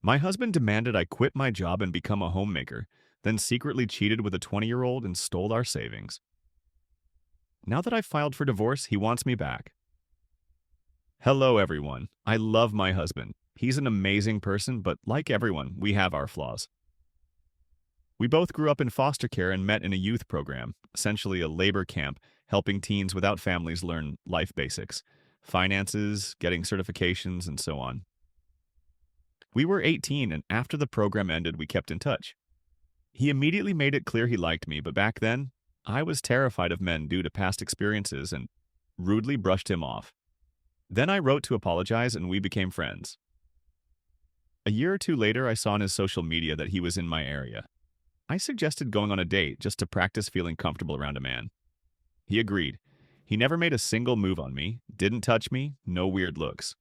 My husband demanded I quit my job and become a homemaker, then secretly cheated with a 20-year-old and stole our savings. Now that I've filed for divorce, he wants me back. Hello, everyone. I love my husband. He's an amazing person, but like everyone, we have our flaws. We both grew up in foster care and met in a youth program, essentially a labor camp, helping teens without families learn life basics, finances, getting certifications, and so on. We were 18, and after the program ended, we kept in touch. He immediately made it clear he liked me, but back then, I was terrified of men due to past experiences and rudely brushed him off. Then I wrote to apologize and we became friends. A year or two later, I saw on his social media that he was in my area. I suggested going on a date just to practice feeling comfortable around a man. He agreed. He never made a single move on me, didn't touch me, no weird looks.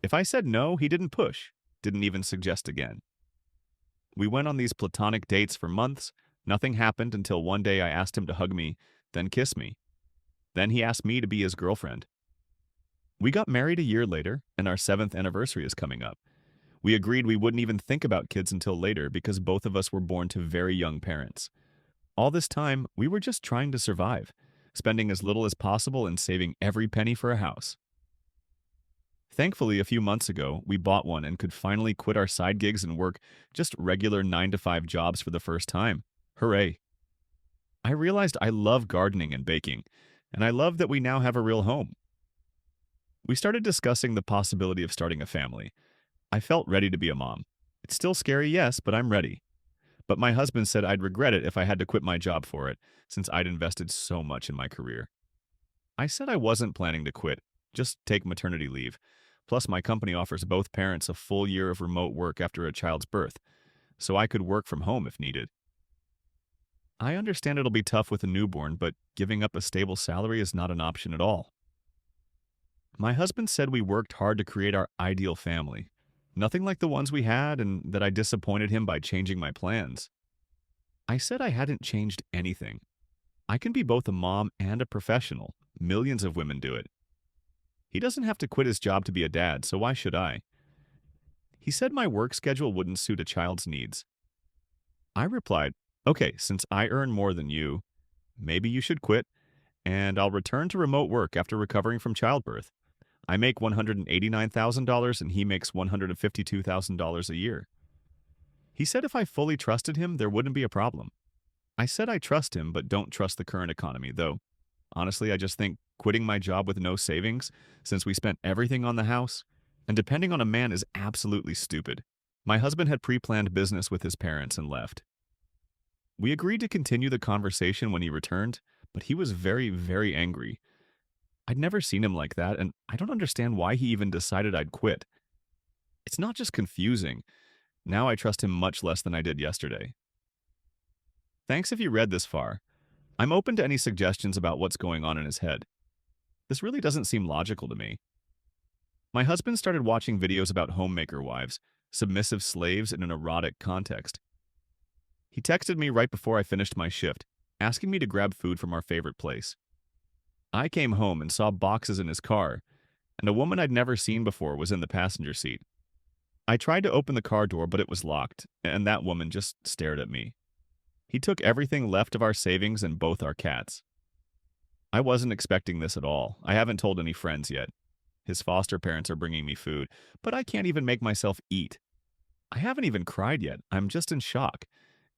If I said no, he didn't push, didn't even suggest again. We went on these platonic dates for months. Nothing happened until one day I asked him to hug me, then kiss me. Then he asked me to be his girlfriend. We got married a year later, and our 7th anniversary is coming up. We agreed we wouldn't even think about kids until later because both of us were born to very young parents. All this time, we were just trying to survive, spending as little as possible and saving every penny for a house. Thankfully, a few months ago, we bought one and could finally quit our side gigs and work just regular 9 to 5 jobs for the first time. Hooray! I realized I love gardening and baking, and I love that we now have a real home. We started discussing the possibility of starting a family. I felt ready to be a mom. It's still scary, yes, but I'm ready. But my husband said I'd regret it if I had to quit my job for it, since I'd invested so much in my career. I said I wasn't planning to quit, just take maternity leave. Plus, my company offers both parents a full year of remote work after a child's birth, so I could work from home if needed. I understand it'll be tough with a newborn, but giving up a stable salary is not an option at all. My husband said we worked hard to create our ideal family. Nothing like the ones we had, and that I disappointed him by changing my plans. I said I hadn't changed anything. I can be both a mom and a professional. Millions of women do it. He doesn't have to quit his job to be a dad, so why should I? He said my work schedule wouldn't suit a child's needs. I replied, okay, since I earn more than you, maybe you should quit, and I'll return to remote work after recovering from childbirth. I make $189,000 and he makes $152,000 a year. He said if I fully trusted him, there wouldn't be a problem. I said I trust him, but don't trust the current economy, though. Honestly, I just think quitting my job with no savings, since we spent everything on the house, and depending on a man is absolutely stupid. My husband had pre-planned business with his parents and left. We agreed to continue the conversation when he returned, but he was very, very angry. I'd never seen him like that, and I don't understand why he even decided I'd quit. It's not just confusing. Now I trust him much less than I did yesterday. Thanks if you read this far. I'm open to any suggestions about what's going on in his head. This really doesn't seem logical to me. My husband started watching videos about homemaker wives, submissive slaves in an erotic context. He texted me right before I finished my shift, asking me to grab food from our favorite place. I came home and saw boxes in his car, and a woman I'd never seen before was in the passenger seat. I tried to open the car door, but it was locked, and that woman just stared at me. He took everything left of our savings and both our cats. I wasn't expecting this at all. I haven't told any friends yet. His foster parents are bringing me food, but I can't even make myself eat. I haven't even cried yet. I'm just in shock.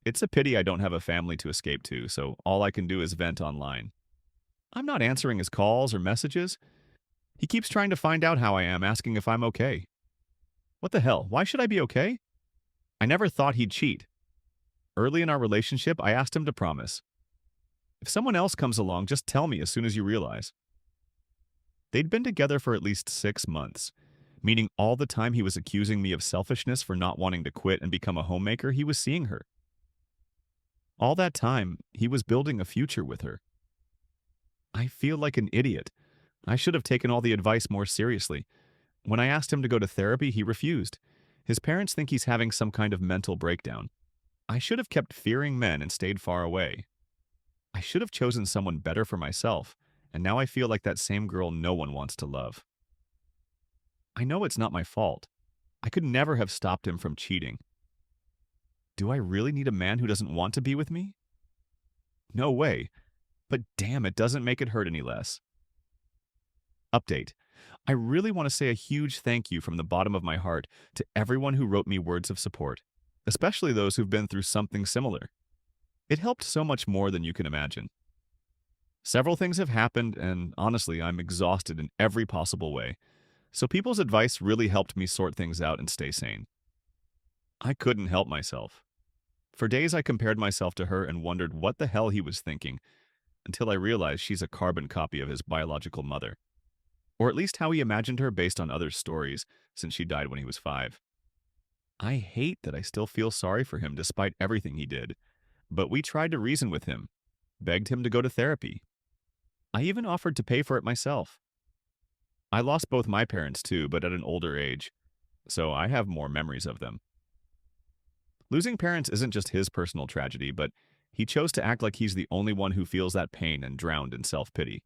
It's a pity I don't have a family to escape to, so all I can do is vent online. I'm not answering his calls or messages. He keeps trying to find out how I am, asking if I'm okay. What the hell? Why should I be okay? I never thought he'd cheat. Early in our relationship, I asked him to promise. If someone else comes along, just tell me as soon as you realize. They'd been together for at least 6 months, meaning all the time he was accusing me of selfishness for not wanting to quit and become a homemaker, he was seeing her. All that time, he was building a future with her. I feel like an idiot. I should have taken all the advice more seriously. When I asked him to go to therapy, he refused. His parents think he's having some kind of mental breakdown. I should have kept fearing men and stayed far away. I should have chosen someone better for myself, and now I feel like that same girl no one wants to love. I know it's not my fault. I could never have stopped him from cheating. Do I really need a man who doesn't want to be with me? No way. But damn, it doesn't make it hurt any less. Update. I really want to say a huge thank you from the bottom of my heart to everyone who wrote me words of support, especially those who've been through something similar. It helped so much more than you can imagine. Several things have happened, and honestly, I'm exhausted in every possible way, so people's advice really helped me sort things out and stay sane. I couldn't help myself. For days, I compared myself to her and wondered what the hell he was thinking, until I realized she's a carbon copy of his biological mother. Or at least how he imagined her based on others' stories, since she died when he was 5. I hate that I still feel sorry for him despite everything he did, but we tried to reason with him, begged him to go to therapy. I even offered to pay for it myself. I lost both my parents too, but at an older age, so I have more memories of them. Losing parents isn't just his personal tragedy, but he chose to act like he's the only one who feels that pain and drowned in self-pity.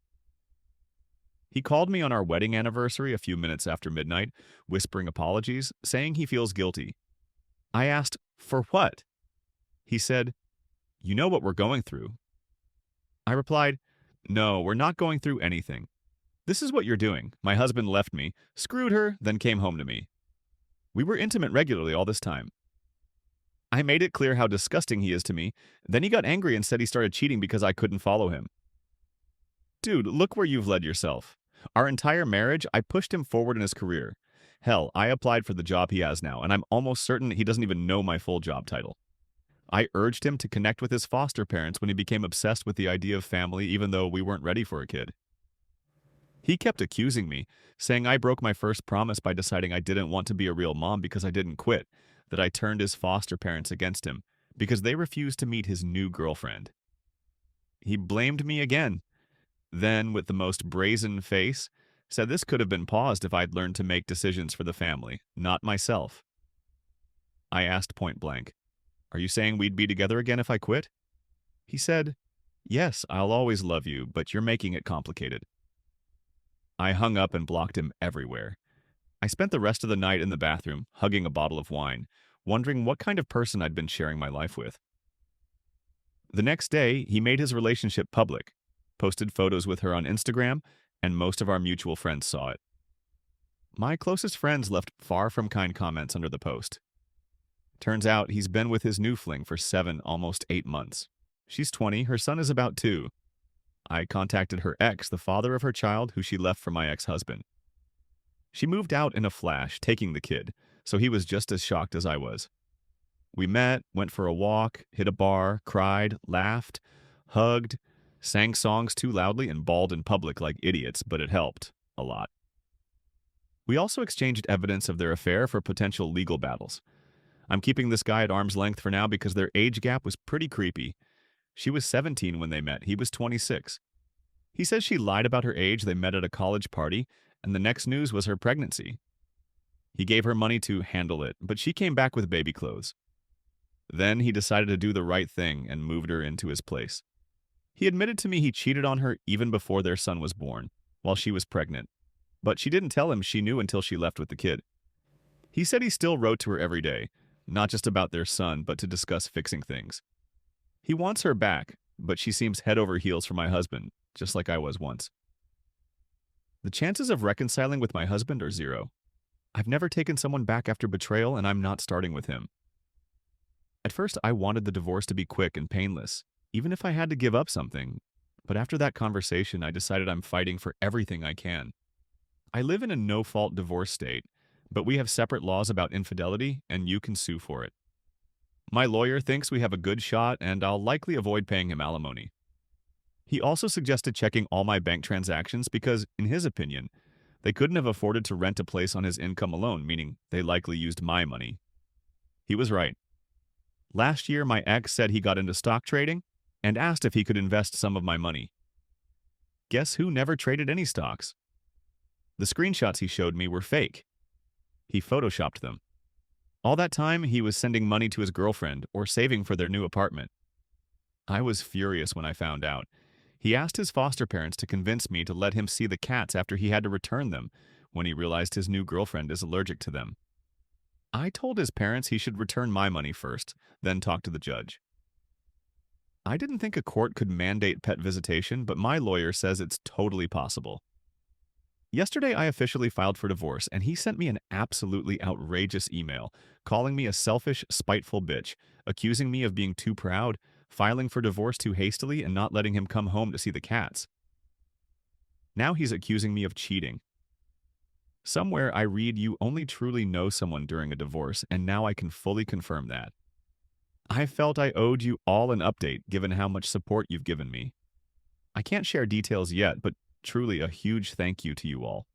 He called me on our wedding anniversary a few minutes after midnight, whispering apologies, saying he feels guilty. I asked, for what? He said, you know what we're going through. I replied, no, we're not going through anything. This is what you're doing. My husband left me, screwed her, then came home to me. We were intimate regularly all this time. I made it clear how disgusting he is to me, then he got angry and said he started cheating because I couldn't follow him. Dude, look where you've led yourself. Our entire marriage, I pushed him forward in his career. Hell, I applied for the job he has now, and I'm almost certain he doesn't even know my full job title. I urged him to connect with his foster parents when he became obsessed with the idea of family, even though we weren't ready for a kid. He kept accusing me, saying I broke my first promise by deciding I didn't want to be a real mom because I didn't quit, that I turned his foster parents against him because they refused to meet his new girlfriend. He blamed me again. Then, with the most brazen face, said this could have been paused if I'd learned to make decisions for the family, not myself. I asked point blank, are you saying we'd be together again if I quit? He said, yes, I'll always love you, but you're making it complicated. I hung up and blocked him everywhere. I spent the rest of the night in the bathroom, hugging a bottle of wine, wondering what kind of person I'd been sharing my life with. The next day, he made his relationship public, posted photos with her on Instagram, and most of our mutual friends saw it. My closest friends left far from kind comments under the post. Turns out he's been with his new fling for 7, almost 8 months. She's 20, her son is about 2. I contacted her ex, the father of her child, who she left for my ex-husband. She moved out in a flash, taking the kid, so he was just as shocked as I was. We met, went for a walk, hit a bar, cried, laughed, hugged, sang songs too loudly, and bawled in public like idiots, but it helped a lot. We also exchanged evidence of their affair for potential legal battles. I'm keeping this guy at arm's length for now because their age gap was pretty creepy. She was 17 when they met, he was 26. He says she lied about her age, they met at a college party, and the next news was her pregnancy. He gave her money to handle it, but she came back with baby clothes. Then he decided to do the right thing and moved her into his place. He admitted to me he cheated on her even before their son was born, while she was pregnant, but she didn't tell him she knew until she left with the kid. He said he still wrote to her every day, not just about their son, but to discuss fixing things. He wants her back, but she seems head over heels for my husband, just like I was once. The chances of reconciling with my husband are 0. I've never taken someone back after betrayal, and I'm not starting with him. At first, I wanted the divorce to be quick and painless, even if I had to give up something. But after that conversation, I decided I'm fighting for everything I can. I live in a no-fault divorce state, but we have separate laws about infidelity, and you can sue for it. My lawyer thinks we have a good shot, and I'll likely avoid paying him alimony. He also suggested checking all my bank transactions because, in his opinion, they couldn't have afforded to rent a place on his income alone, meaning they likely used my money. He was right. Last year, my ex said he got into stock trading and asked if he could invest some of my money. Guess who never traded any stocks? The screenshots he showed me were fake. He photoshopped them. All that time, he was sending money to his girlfriend or saving for their new apartment. I was furious when I found out. He asked his foster parents to convince me to let him see the cats after he had to return them when he realized his new girlfriend is allergic to them. I told his parents he should return my money first, then talk to the judge. I didn't think a court could mandate pet visitation, but my lawyer says it's totally possible. Yesterday, I officially filed for divorce, and he sent me an absolutely outrageous email, calling me a selfish, spiteful bitch, accusing me of being too proud, filing for divorce too hastily, and not letting him come home to see the cats. Now he's accusing me of cheating. Somewhere I read you only truly know someone during a divorce, and now I can fully confirm that. I felt I owed you all an update given how much support you've given me. I can't share details yet, but truly a huge thank you to you all.